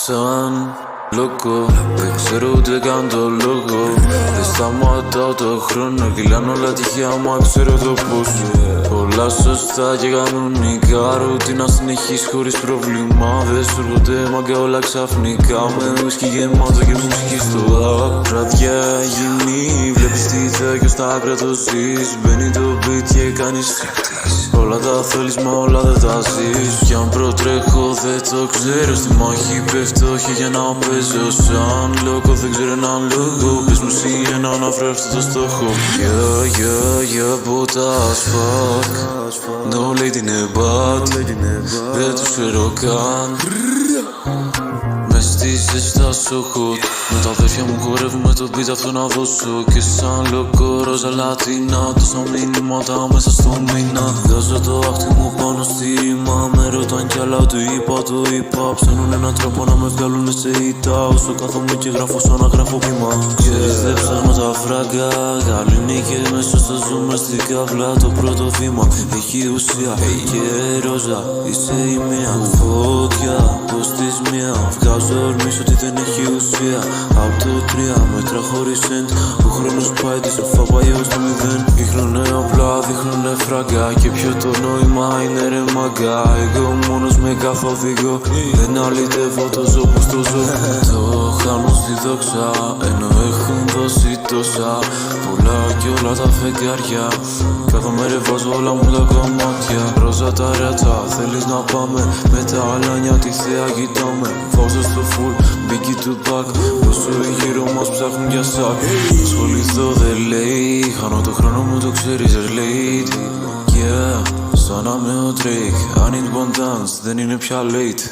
Σαν λόγο, δεν ξέρω ούτε καν το λόγο. Δεν σταματάω το χρόνο, κυλάνε όλα τυχαία, μα ξέρω το πώς. Όλα σωστά και κανονικά, ρουτίνα συνεχής χωρίς πρόβλημα. Δεν σου έρχονται μάγκα όλα ξαφνικά, με ουίσκι γεμάτο και μουσική στο βραδιά γίνει, βλέπεις τι θα και στα άκρα το ζεις. Μπαίνει το beat και κάνεις φικτής. Όλα τα θέλεις μα όλα δεν τα ζεις. Κι αν προτρέχω δεν το ξέρω, στη μάχη πέφτω όχι για να παίζω σαν λόγο. Δεν ξέρω έναν λόγο, πες μου εσύ ένα να βρω αυτό το στόχο. Yeah, but as fuck. No lady in a bad. Δεν τους ξέρω καν. Μες στη ζεστά σου hot. Με τα αδέρφια μου χορεύουμε το beat αυτό να δώσω. Και σαν λόγο ρόζα λατίνα, τόσα μηνύματα μέσα στο μήνα. Βγάζω το άχτι μου πάνω στη ρήμα. Με ρωτάν κι άλλα το είπα. Ψάχνουν έναν τρόπο να με βγάλουνε σε ήττα. Όσο κάθομαι και γράφω σαν να γράφω πείμα. Ξέρεις δεν ψάχνω τα φράγκα. Καλή νύχη μέσα στο ζούμε στην καύλα. Το πρώτο βήμα έχει ουσία. Και ρόζα είσαι η μία. Φωτιά πως της μία. Βγάζω ορμής ότι δεν έχει ουσία. Απ' το 3 μέτρα χωρίς end. Ο χρόνος πάει τη σοφά παλιό στο 0. Δείχνουνε απλά, δείχνουνε φράγκα. Και ποιο το νόημα είναι ρε μαγκά. Εγώ μόνος με κάθε οδηγό. Δεν αλυτεύω το ζω πως το ζω. Το χάνω στη δόξα, ενώ έχουν δώσει τόσα πολλά κι όλα τα φεγγάρια. Κάθε μέρα βάζω όλα μου τα κομμάτια. Ρόζα τα ράτσα, θέλεις να πάμε. Με τα αλάνια τη θέα κοιτάμε. Βάζω στο full, μπήκε του back. Όσο γύρω μας ψάχνουν για σάκ. Ασχοληθώ δεν λέει. Χάνω το χρόνο μου το ξέρεις late. Yeah, σαν να με ο Drake. I need one dance, δεν είναι πια late.